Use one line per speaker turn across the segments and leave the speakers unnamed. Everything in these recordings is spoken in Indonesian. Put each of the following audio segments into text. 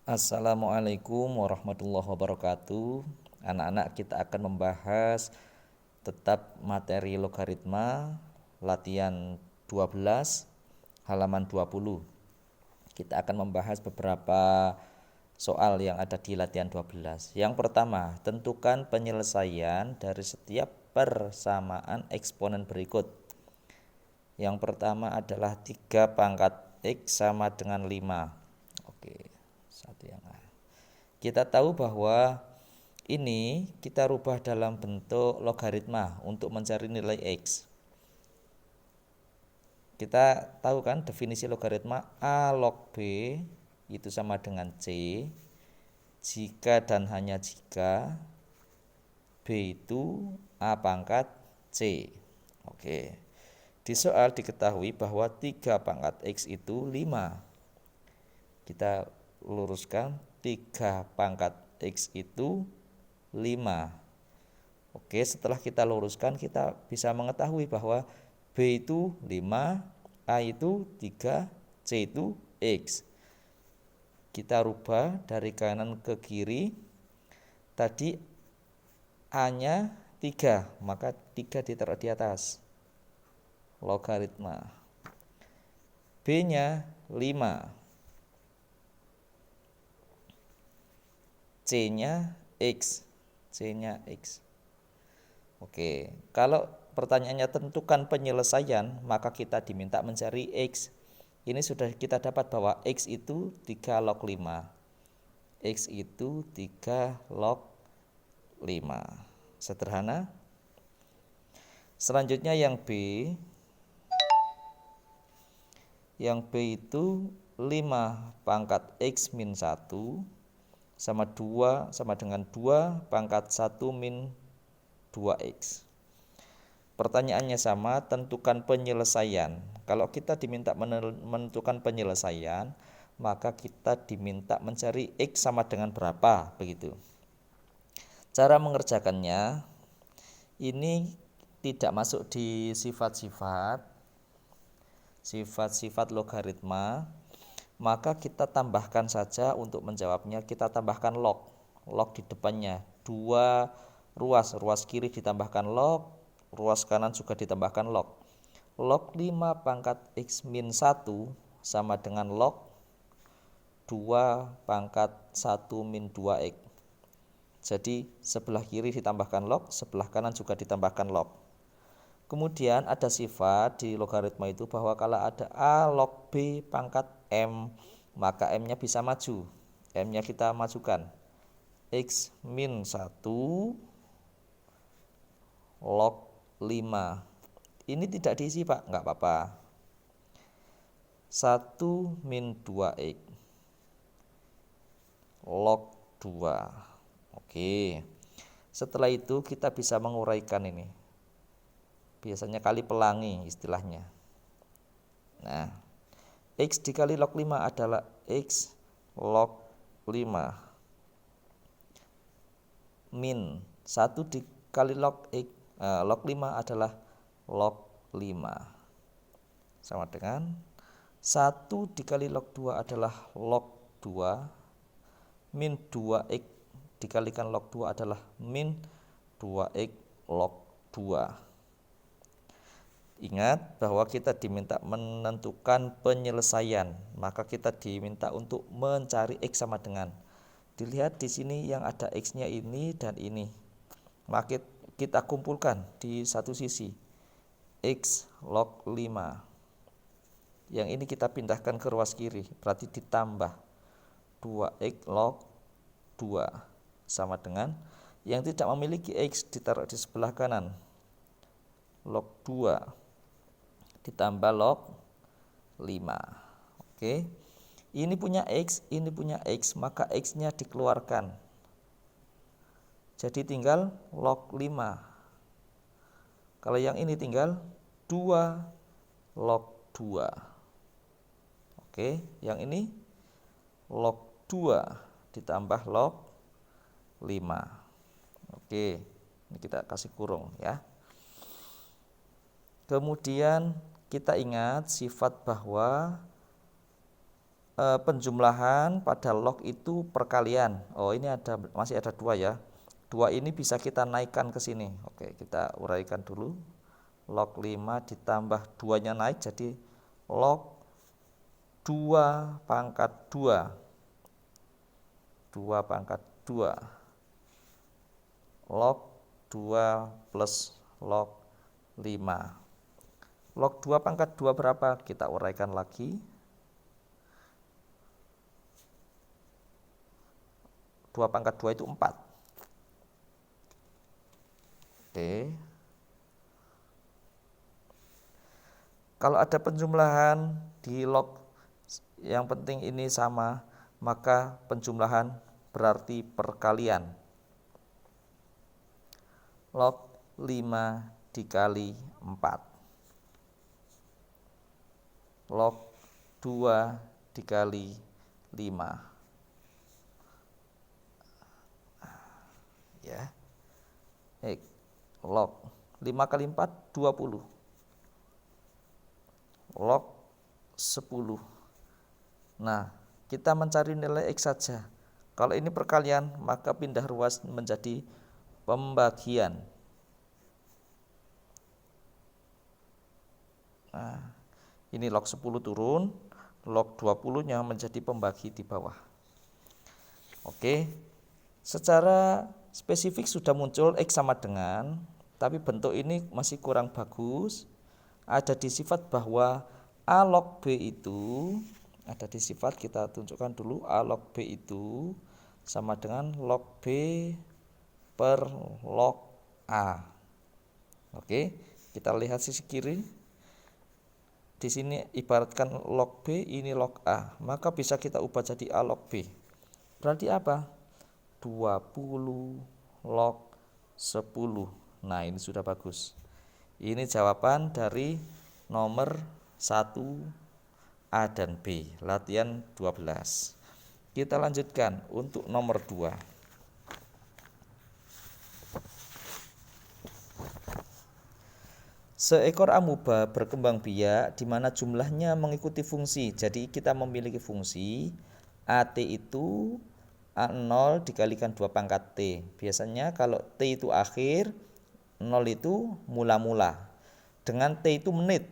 Assalamualaikum warahmatullahi wabarakatuh. Anak-anak, kita akan membahas tetap materi logaritma latihan 12 halaman 20. Kita akan membahas beberapa soal yang ada di latihan 12. Yang pertama, tentukan penyelesaian dari setiap persamaan eksponen berikut. Yang pertama adalah 3 pangkat X sama dengan 5. Oke, satu yang A. Kita tahu bahwa ini kita rubah dalam bentuk logaritma untuk mencari nilai X. Kita tahu kan definisi logaritma A log B itu sama dengan C jika dan hanya jika B itu A pangkat C. Oke. Di soal diketahui bahwa 3 pangkat X itu 5. Kita luruskan 3 pangkat X itu 5. Oke, setelah kita luruskan kita bisa mengetahui bahwa B itu 5, A itu 3, C itu X. Kita rubah dari kanan ke kiri. Tadi A-nya 3, maka 3 ditaruh di atas. Logaritma. B-nya 5. C-nya X. C-nya X. Oke, kalau pertanyaannya tentukan penyelesaian, maka kita diminta mencari X. Ini sudah kita dapat bahwa X itu 3 log 5. X itu 3 log 5. Sederhana. Selanjutnya yang B. Yang B itu 5 pangkat X min 1 sama dengan 2 pangkat 1 min 2X. Pertanyaannya sama, tentukan penyelesaian. Kalau kita diminta menentukan penyelesaian, maka kita diminta mencari X sama dengan berapa, begitu. Cara mengerjakannya, ini tidak masuk di sifat-sifat logaritma, maka kita tambahkan saja untuk menjawabnya, kita tambahkan log di depannya, 2 ruas kiri ditambahkan log, ruas kanan juga ditambahkan log. Log 5 pangkat X min 1 sama dengan log 2 pangkat 1 min 2X. Jadi sebelah kiri ditambahkan log, sebelah kanan juga ditambahkan log. Kemudian ada sifat di logaritma itu bahwa kalau ada A log B pangkat M, maka M-nya bisa maju. M-nya kita majukan. X min 1 log 5. Ini tidak diisi Pak, enggak apa-apa. 1 min 2X log 2. Oke. Setelah itu kita bisa menguraikan ini. Biasanya kali pelangi istilahnya. Nah, X dikali log 5 adalah X log 5 min 1 dikali log 5 adalah log 5 sama dengan 1 dikali log 2 adalah log 2 min 2X dikalikan log 2 adalah min 2X log 2. Ingat bahwa kita diminta menentukan penyelesaian, maka kita diminta untuk mencari X sama dengan. Dilihat di sini yang ada X-nya ini dan ini. Maka kita kumpulkan di satu sisi. X log 5. Yang ini kita pindahkan ke ruas kiri, berarti ditambah 2X log 2 sama dengan yang tidak memiliki X ditaruh di sebelah kanan. Log 2 ditambah log 5. Oke. Ini punya X, maka X-nya dikeluarkan. Jadi tinggal log 5. Kalau yang ini tinggal 2 log 2. Oke, yang ini log 2 ditambah log 5. Oke, ini kita kasih kurung ya. Kemudian kita ingat sifat bahwa penjumlahan pada log itu perkalian. Oh, ini masih ada 2 ya. 2 ini bisa kita naikkan ke sini. Oke, kita uraikan dulu. Log 5 ditambah 2-nya naik jadi log 2 pangkat 2. 2 pangkat 2. Log 2 plus log 5. Log 2 pangkat 2 berapa? Kita uraikan lagi. 2 pangkat 2 itu 4. Oke. Kalau ada penjumlahan di log yang penting ini sama, maka penjumlahan berarti perkalian. Log 5 dikali 4. Log 2 dikali 5. Ya. Log 5 kali 4 20. Log 10. Nah, kita mencari nilai X saja. Kalau ini perkalian, maka pindah ruas menjadi pembagian. Nah, ini log 10 turun, log 20-nya menjadi pembagi di bawah. Oke. Secara spesifik sudah muncul X sama dengan, tapi bentuk ini masih kurang bagus. Ada di sifat bahwa A log B itu, ada di sifat kita tunjukkan dulu, A log B itu sama dengan log B per log A. Oke, kita lihat sisi kiri. Di sini ibaratkan log B, ini log A, maka bisa kita ubah jadi A log B. Berarti apa? 20 log 10. Nah, ini sudah bagus. Ini jawaban dari nomor 1 A dan B, latihan 12. Kita lanjutkan untuk nomor 2. Seekor amuba berkembang biak di mana jumlahnya mengikuti fungsi. Jadi kita memiliki fungsi AT itu A0 dikalikan 2 pangkat T. Biasanya kalau T itu akhir, 0 itu mula-mula. Dengan T itu menit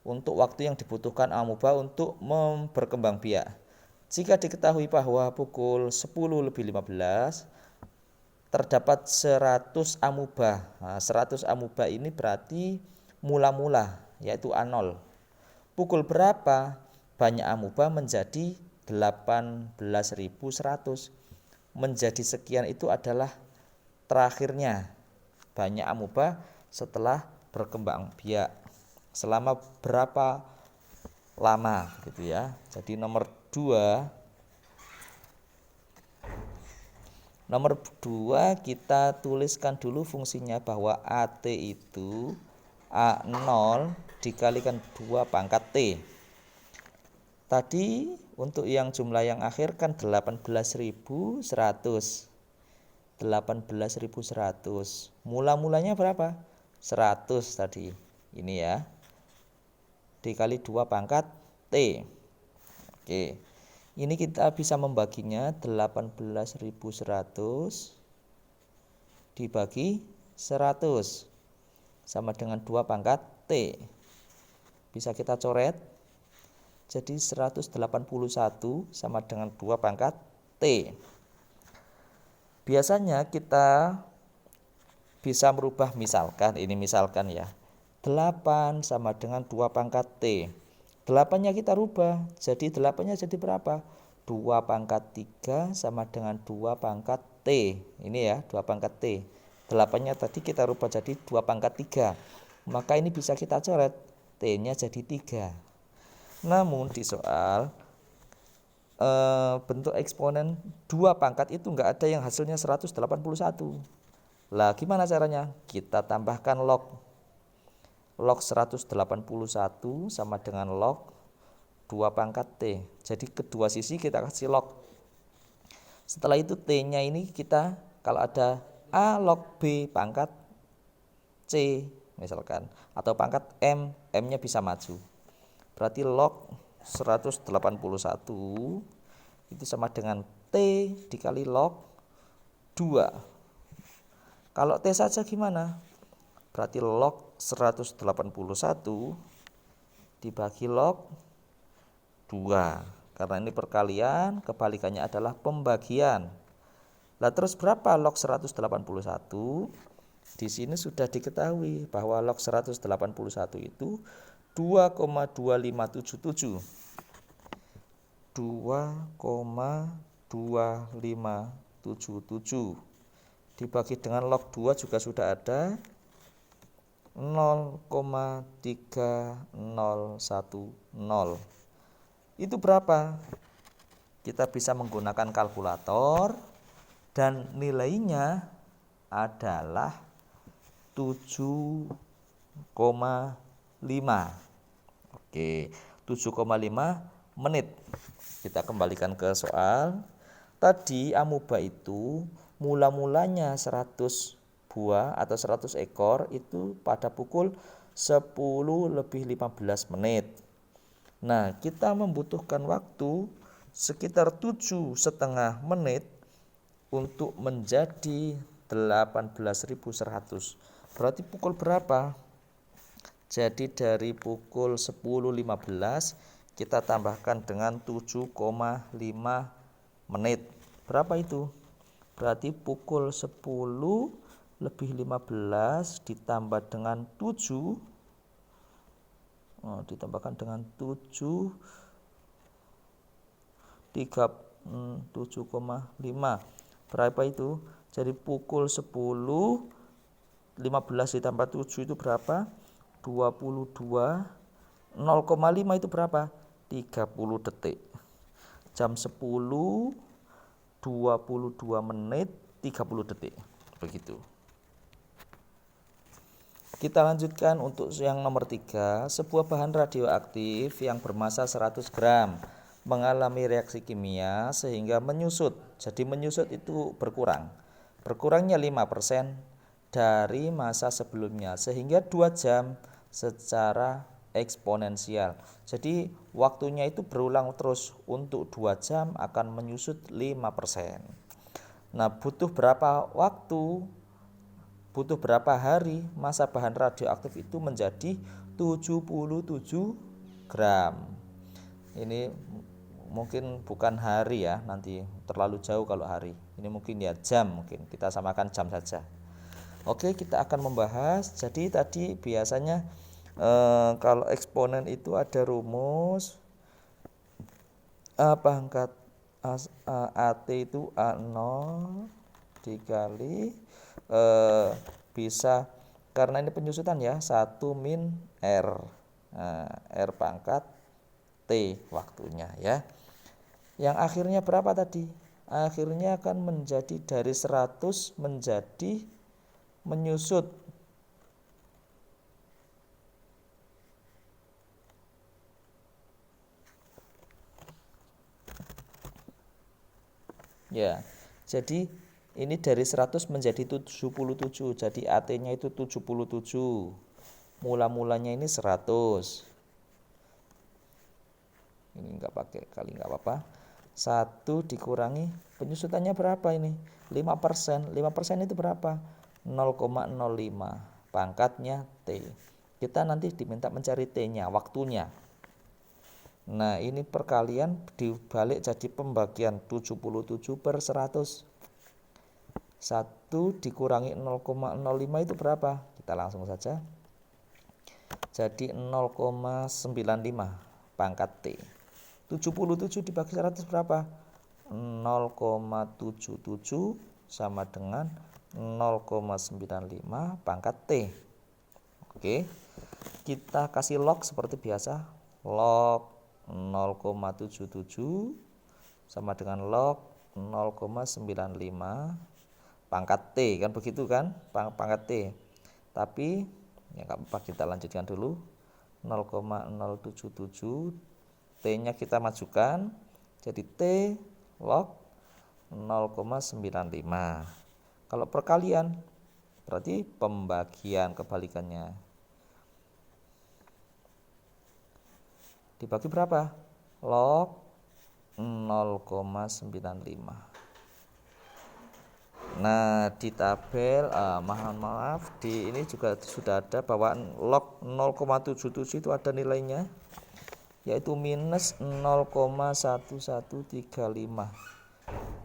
untuk waktu yang dibutuhkan amuba untuk berkembang biak. Jika diketahui bahwa pukul 10:15 terdapat 100 amuba. Nah, 100 amuba ini berarti mula-mula, yaitu A0. Pukul berapa banyak amuba menjadi 18.100. Menjadi sekian itu adalah terakhirnya banyak amuba setelah berkembang biak. Selama berapa lama gitu ya. Jadi nomor 2 kita tuliskan dulu fungsinya bahwa AT itu A0 dikalikan 2 pangkat T. Tadi untuk yang jumlah yang akhir kan 18.100. 18.100. Mula-mulanya berapa? 100 tadi. Ini ya. Dikali 2 pangkat T. Oke. Ini kita bisa membaginya 18.100 dibagi 100 sama dengan 2 pangkat T. Bisa kita coret. Jadi 181 sama dengan 2 pangkat T. Biasanya kita bisa merubah, misalkan ini misalkan ya, 8 sama dengan 2 pangkat T. 8-nya kita rubah, jadi 8-nya jadi berapa? 2 pangkat 3 sama dengan 2 pangkat T. Ini ya, 2 pangkat T. 8-nya tadi kita rubah jadi 2 pangkat 3. Maka ini bisa kita coret, T-nya jadi 3. Namun di soal bentuk eksponen 2 pangkat itu enggak ada yang hasilnya 181. Lah gimana caranya? Kita tambahkan log. Log 181 sama dengan log 2 pangkat T. Jadi kedua sisi kita kasih log. Setelah itu T-nya ini kita kalau ada A log B pangkat C misalkan, atau pangkat M, M-nya bisa maju. Berarti log 181 itu sama dengan T dikali log 2. Kalau T saja gimana? Berarti log 181 dibagi log 2. Karena ini perkalian, kebalikannya adalah pembagian. Lah terus berapa log 181? Di sini sudah diketahui bahwa log 181 itu 2,2577. 2,2577 dibagi dengan log 2 juga sudah ada 0,3010. Itu berapa? Kita bisa menggunakan kalkulator dan nilainya adalah 7,5. Oke, 7,5 menit. Kita kembalikan ke soal. Tadi amuba itu mula-mulanya 100 buah atau 100 ekor itu pada pukul 10:15 menit. Nah, kita membutuhkan waktu sekitar 7,5 menit untuk menjadi 18.100. Berarti pukul berapa? Jadi dari pukul 10.15 kita tambahkan dengan 7,5 menit. Berapa itu? Berarti pukul 10:15 ditambah dengan 7, ditambahkan dengan 7, 7,5. Berapa itu? Jadi pukul 10:15 ditambah 7 itu berapa? 22. 0,5 itu berapa? 30 detik. Jam 10:22 menit 30 detik. Begitu. Kita lanjutkan untuk yang nomor 3. Sebuah bahan radioaktif yang bermassa 100 gram mengalami reaksi kimia sehingga menyusut. Jadi menyusut itu berkurang. Berkurangnya 5% dari massa sebelumnya sehingga 2 jam secara eksponensial. Jadi waktunya itu berulang terus, untuk 2 jam akan menyusut 5%. Nah, butuh berapa waktu? Butuh berapa hari massa bahan radioaktif itu menjadi 77 gram. Ini mungkin bukan hari ya, nanti terlalu jauh kalau hari. Ini mungkin ya jam, mungkin kita samakan jam saja. Oke, kita akan membahas. Jadi tadi biasanya kalau eksponen itu ada rumus A pangkat AT itu A0 dikali bisa, karena ini penyusutan ya, 1 min R. R pangkat T waktunya ya. Yang akhirnya berapa tadi? Akhirnya akan menjadi dari 100 menjadi menyusut. Ya, jadi ini dari 100 menjadi 77. Jadi AT-nya itu 77. Mula-mulanya ini 100. Ini enggak pakai kali, enggak apa-apa. 1 dikurangi penyusutannya berapa ini? 5%. 5% itu berapa? 0,05. Pangkatnya T. Kita nanti diminta mencari T-nya, waktunya. Nah, ini perkalian dibalik jadi pembagian 77/100. 1 dikurangi 0,05 itu berapa? Kita langsung saja. Jadi 0,95 pangkat T. 77 dibagi 100 berapa? 0,77 sama dengan 0,95 pangkat T. Oke. Kita kasih log seperti biasa. Log 0,77 sama dengan log 0,95 pangkat T, kan begitu kan? Pangkat T. Tapi ya enggak apa-apa, kita lanjutkan dulu. 0,077 T-nya kita majukan jadi T log 0,95. Kalau perkalian berarti pembagian, kebalikannya. Dibagi berapa? log 0,95. Nah, di tabel maaf di ini juga sudah ada bahwa log 0,77 itu ada nilainya, yaitu minus 0,1135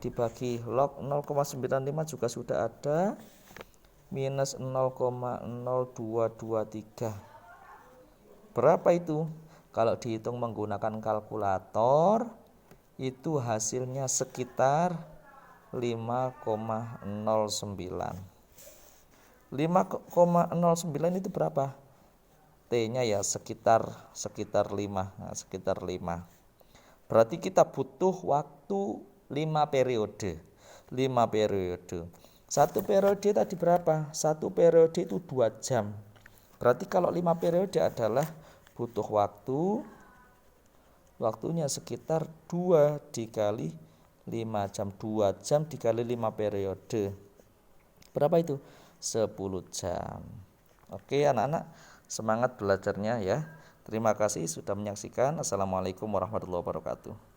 dibagi log 0,95 juga sudah ada minus 0,0223. Berapa itu? Kalau dihitung menggunakan kalkulator itu hasilnya sekitar 5,09. 5,09 itu berapa? T-nya ya sekitar 5. Nah, sekitar 5. Berarti kita butuh waktu 5 periode. 5 periode. Satu periode tadi berapa? Satu periode itu 2 jam. Berarti kalau 5 periode adalah butuh waktunya sekitar 2 dikali 5 jam. 2 jam dikali 5 periode. Berapa itu? 10 jam. Oke anak-anak, semangat belajarnya ya. Terima kasih sudah menyaksikan. Assalamualaikum warahmatullahi wabarakatuh.